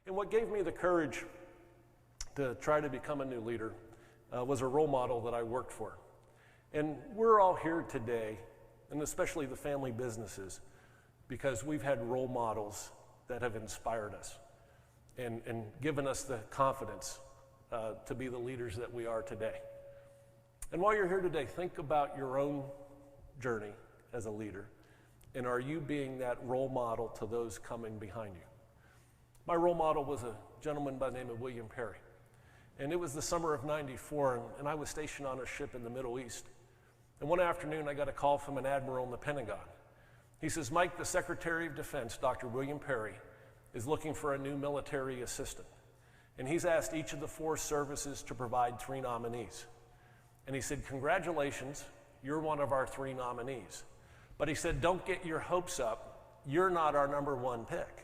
And what gave me the courage to try to become a new leader was a role model that I worked for. And we're all here today, and especially the family businesses, because we've had role models that have inspired us and given us the confidence to be the leaders that we are today. And while you're here today, think about your own journey as a leader, and are you being that role model to those coming behind you? My role model was a gentleman by the name of William Perry. And it was the summer of '94, and I was stationed on a ship in the Middle East. And one afternoon, I got a call from an admiral in the Pentagon. He says, Mike, the Secretary of Defense, Dr. William Perry, is looking for a new military assistant. And he's asked each of the 4 services to provide 3 nominees. And he said, congratulations, you're one of our 3 nominees. But he said, don't get your hopes up. You're not our #1 pick.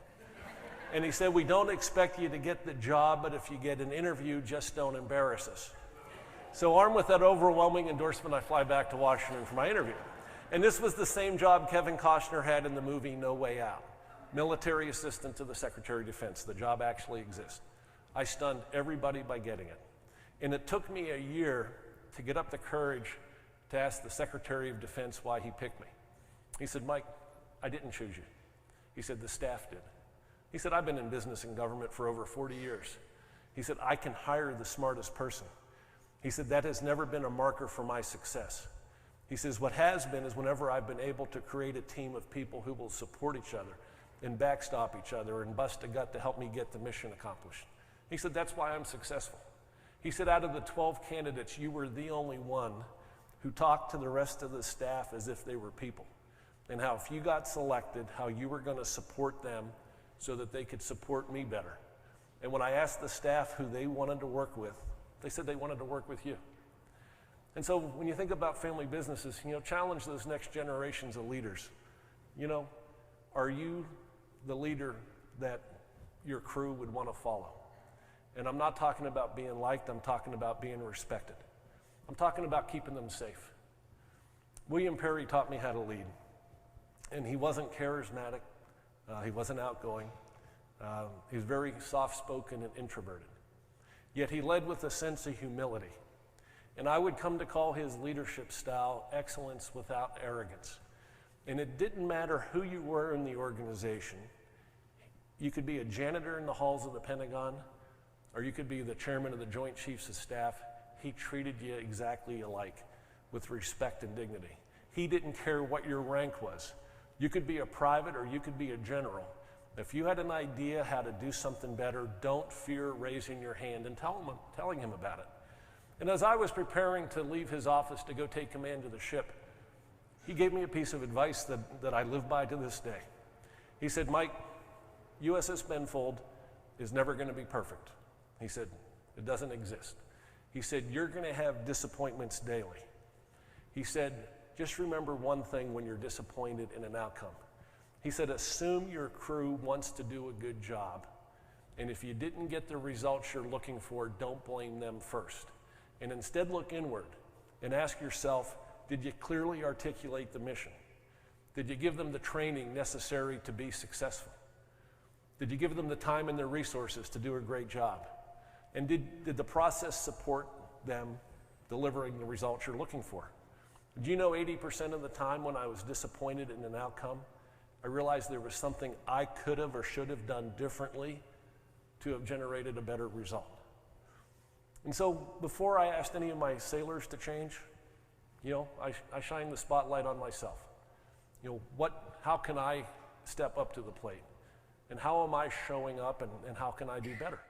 And he said, we don't expect you to get the job, but if you get an interview, just don't embarrass us. So armed with that overwhelming endorsement, I fly back to Washington for my interview. And this was the same job Kevin Costner had in the movie No Way Out. Military assistant to the Secretary of Defense. The job actually exists. I stunned everybody by getting it. And it took me a year to get up the courage to ask the Secretary of Defense why he picked me. He said, Mike, I didn't choose you. He said, the staff did. He said, I've been in business and government for over 40 years. He said, I can hire the smartest person. He said, that has never been a marker for my success. He says, what has been is whenever I've been able to create a team of people who will support each other and backstop each other and bust a gut to help me get the mission accomplished. He said, that's why I'm successful. He said, out of the 12 candidates, you were the only one who talked to the rest of the staff as if they were people. And how if you got selected, how you were going to support them so that they could support me better. And when I asked the staff who they wanted to work with, they said they wanted to work with you. And so when you think about family businesses, challenge those next generations of leaders. Are you the leader that your crew would want to follow? And I'm not talking about being liked, I'm talking about being respected. I'm talking about keeping them safe. William Perry taught me how to lead. And he wasn't charismatic, he wasn't outgoing. He was very soft-spoken and introverted. Yet he led with a sense of humility. And I would come to call his leadership style excellence without arrogance. And it didn't matter who you were in the organization. You could be a janitor in the halls of the Pentagon, or you could be the chairman of the Joint Chiefs of Staff. He treated you exactly alike, with respect and dignity. He didn't care what your rank was. You could be a private or you could be a general. If you had an idea how to do something better, don't fear raising your hand and telling him about it. And as I was preparing to leave his office to go take command of the ship, he gave me a piece of advice that I live by to this day. He said, Mike, USS Benfold is never going to be perfect. He said, it doesn't exist. He said, you're going to have disappointments daily. He said, just remember one thing when you're disappointed in an outcome. He said, assume your crew wants to do a good job. And if you didn't get the results you're looking for, don't blame them first. And instead look inward and ask yourself, did you clearly articulate the mission? Did you give them the training necessary to be successful? Did you give them the time and the resources to do a great job? And did the process support them delivering the results you're looking for? Do you know 80% of the time when I was disappointed in an outcome, I realized there was something I could have or should have done differently to have generated a better result. And so before I asked any of my sailors to change, I shine the spotlight on myself. How can I step up to the plate? And how am I showing up and how can I do better?